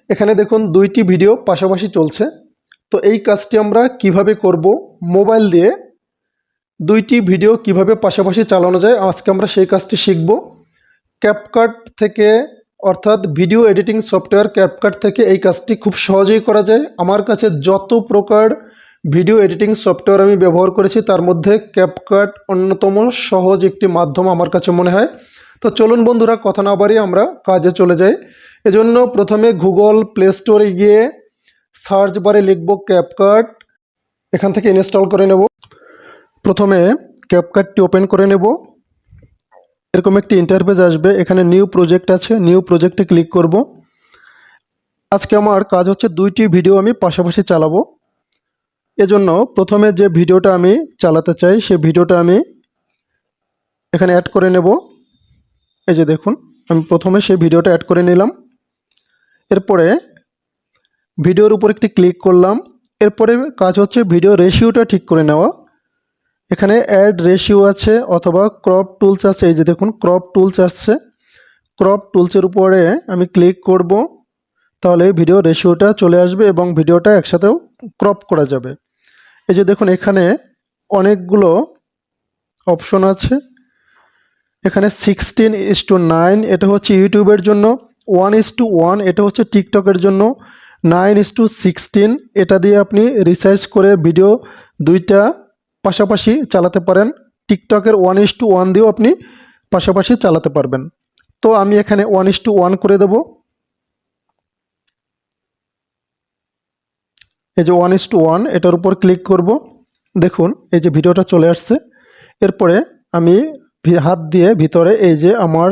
এখানে দেখুন দুইটি ভিডিও পাশাপাশি চলছে। তো এই কাজটি আমরা কিভাবে করব, মোবাইল দিয়ে দুইটি ভিডিও কিভাবে পাশাপাশি চালানো যায়, আজকে আমরা সেই কাজটি শিখব। ক্যাপকাট থেকে, অর্থাৎ ভিডিও এডিটিং সফটওয়্যার ক্যাপকাট থেকে এই কাজটি খুব সহজেই করা যায়। আমার কাছে যত প্রকার ভিডিও এডিটিং সফটওয়্যার আমি ব্যবহার করেছি তার মধ্যে ক্যাপকাট অন্যতম সহজ একটি মাধ্যম আমার কাছে মনে হয়। তো চলুন বন্ধুরা, কথা না বাড়িয়ে আমরা কাজে চলে যাই। এজন্য প্রথমে গুগল প্লে স্টোরে গিয়ে সার্চ বারে লিখব ক্যাপকাট, এখান থেকে ইনস্টল করে নেব। প্রথমে ক্যাপকাটটি ওপেন করে নেব। এরকম একটি ইন্টারফেস আসবে, এখানে নিউ প্রজেক্ট আছে, নিউ প্রজেক্টে ক্লিক করব। আজকে আমার কাজ হচ্ছে দুইটি ভিডিও আমি পাশাপাশি চালাবো। এজন্য প্রথমে যে ভিডিওটা আমি চালাতে চাই সেই ভিডিওটা আমি এখানে অ্যাড করে নেব। এই যে দেখুন, আমি প্রথমে সেই ভিডিওটা অ্যাড করে নিলাম। এরপরে ভিডিওর উপর একটি ক্লিক করলাম। এরপরে কাজ হচ্ছে ভিডিও রেশিওটা ঠিক করে নেওয়া। এখানে অ্যাড রেশিও আছে অথবা ক্রপ টুলস আছে। এই যে দেখুন, ক্রপ টুলস আসছে। ক্রপ টুলসের উপরে আমি ক্লিক করব, তাহলে ভিডিও রেশিওটা চলে আসবে এবং ভিডিওটা একসাথেও ক্রপ করা যাবে। এই যে দেখুন, এখানে অনেকগুলো অপশন আছে। এখানে 16:9 এটা হচ্ছে ইউটিউবের জন্য, 1:1 এটা হচ্ছে টিকটকের জন্য, 9:16 এটা দিয়ে আপনি রিসার্চ করে ভিডিও দুইটা পাশাপাশি চালাতে পারেন। টিকটকের 1:1 দিয়েও আপনি পাশাপাশি চালাতে পারবেন। তো আমি এখানে 1:1 করে দেব। এই যে 1:1 এটার উপর ক্লিক করব। দেখুন এই যে ভিডিওটা চলে আসছে। এরপরে আমি হাত দিয়ে ভিতরে এই যে আমার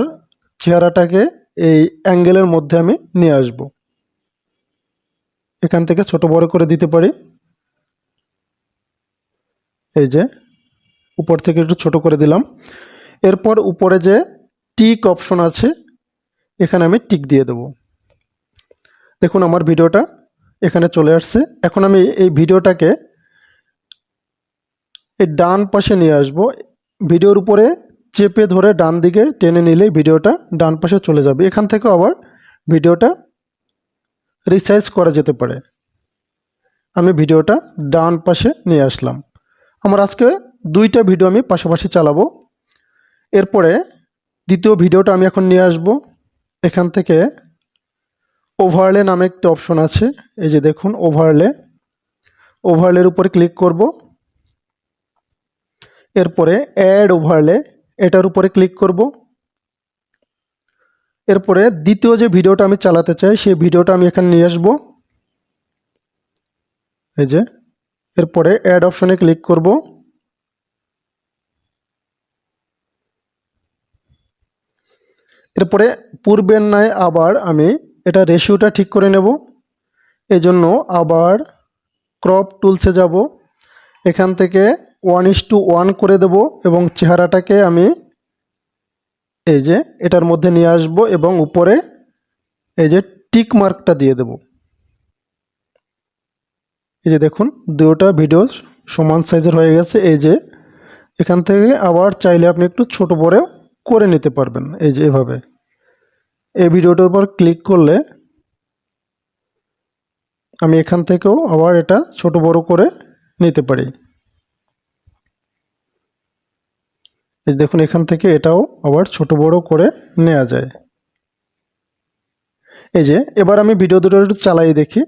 চেহারাটাকে এই অ্যাঙ্গেলের মধ্যে আমি নিয়ে আসব। এখান থেকে ছোট বড় করে দিতে পারি। এই যে উপর থেকে একটু ছোট করে দিলাম। এরপর উপরে যে টিক অপশন আছে এখানে আমি টিক দিয়ে দেব। দেখুন আমার ভিডিওটা এখানে চলে আসছে। এখন আমি এই ভিডিওটাকে এই ডান পাশে নিয়ে আসব। ভিডিওর উপরে চেপে ধরে ডান দিকে টেনে নিলেই ভিডিওটা ডান পাশে চলে যাবে। এখান থেকে আবার ভিডিওটা রিসাইজ করা যেতে পারে। আমি ভিডিওটা ডান পাশে নিয়ে আসলাম। আমার আজকে দুইটা ভিডিও আমি পাশাপাশি চালাবো। এরপরে দ্বিতীয় ভিডিওটা আমি এখন নিয়ে আসব। এখান থেকে ওভারলে নামে একটা অপশন আছে। এই যে দেখুন ওভারলে, ওভারলের উপরে ক্লিক করব। এরপরে অ্যাড ওভারলে এটার উপরে ক্লিক করব। এরপরে দ্বিতীয় যে ভিডিওটা আমি চালাতে চাই সেই ভিডিওটা আমি এখানে নিয়ে আসব। এই যে এরপরে অ্যাড অপশনে ক্লিক করব। এরপরে পূর্বের ন্যায় আবার আমি এটা রেশিওটা ঠিক করে নেব। এজন্য আবার ক্রপ টুলসে যাব। এখান থেকে 1:1 করে দেব এবং চেহারাটাকে আমি এই যে এটার মধ্যে নিয়ে আসব এবং উপরে এই যে টিক মার্কটা দিয়ে দেব। এই যে দেখুন দুটোটা ভিডিও সমান সাইজের হয়ে গেছে। এই যে এখান থেকে আবার চাইলে আপনি একটু ছোট বড় করে নিতে পারবেন। এই যে এভাবে এই ভিডিওটার উপর ক্লিক করলে আমি এখান থেকেও আবার এটা ছোট বড় করে নিতে পারি। এই দেখুন এখান থেকে এটাও আবার ছোট বড় করে নেওয়া যায়। এই যে এবার আমি ভিডিও দুটো একটু চালাই দেখি।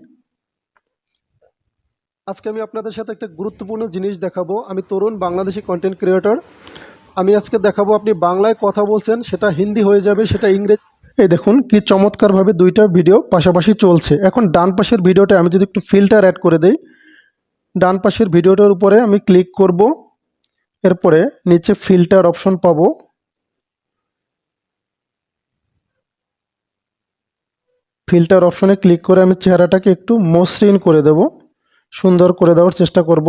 আজকে আমি আপনাদের সাথে একটা গুরুত্বপূর্ণ জিনিস দেখাবো। আমি তরুণ বাংলাদেশি কন্টেন্ট ক্রিয়েটর। আমি আজকে দেখাবো আপনি বাংলায় কথা বলছেন সেটা হিন্দি হয়ে যাবে, সেটা ইংরেজি। এই দেখুন কি চমৎকারভাবে দুইটা ভিডিও পাশাপাশি চলছে। এখন ডান পাশের ভিডিওটা আমি যদি একটু ফিল্টার অ্যাড করে দেই, ডান পাশের ভিডিওটার উপরে আমি ক্লিক করব। এরপরে নিচে ফিল্টার অপশন পাবো। ফিল্টার অপশনে ক্লিক করে আমি চেহারাটাকে একটু মসৃণ করে দেব, সুন্দর করে দেওয়ার চেষ্টা করব।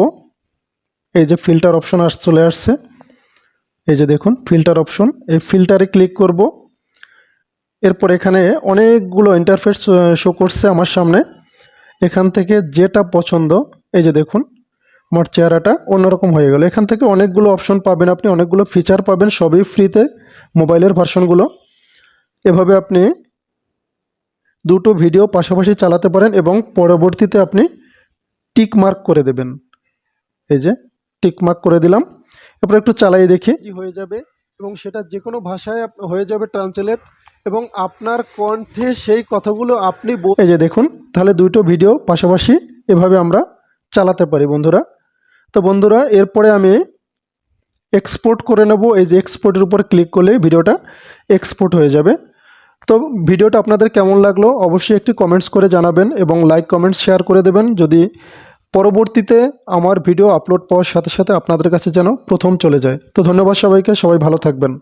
এই যে ফিল্টার অপশন চলে আসছে। এই যে দেখুন ফিল্টার অপশন, এই ফিল্টারে ক্লিক করব। এরপর এখানে অনেকগুলো ইন্টারফেস শো করছে আমার সামনে। এখান থেকে যেটা পছন্দ, এই যে দেখুন আমার চেহারাটা অন্যরকম হয়ে গেল। এখান থেকে অনেকগুলো অপশন পাবেন, আপনি অনেকগুলো ফিচার পাবেন, সবই ফ্রিতে, মোবাইলের ভার্সনগুলো। এভাবে আপনি দুটো ভিডিও পাশাপাশি চালাতে পারেন এবং পরবর্তীতে আপনি টিক মার্ক করে দেবেন। এই যে টিক মার্ক করে দিলাম, এরপর একটু চালিয়ে দেখি হয়ে যাবে এবং সেটা যে কোনো ভাষায় হয়ে যাবে ট্রান্সলেট এবং আপনার কণ্ঠে সেই কথাগুলো আপনি এই যে দেখুন, তাহলে দুটো ভিডিও পাশাপাশি এভাবে আমরা চালাতে পারি বন্ধুরা। তো বন্ধুরা এরপরে আমি এক্সপোর্ট করে নেব। এই যে এক্সপোর্টের উপর ক্লিক করলে ভিডিওটা এক্সপোর্ট হয়ে যাবে। তো ভিডিওটা আপনাদের কেমন লাগলো অবশ্যই একটি কমেন্টস করে জানাবেন এবং লাইক কমেন্টস শেয়ার করে দেবেন, যদি পরবর্তীতে আমার ভিডিও আপলোড পাওয়ার সাথে সাথে আপনাদের কাছে যেন প্রথম চলে যায়। তো ধন্যবাদ সবাইকে, সবাই ভালো থাকবেন।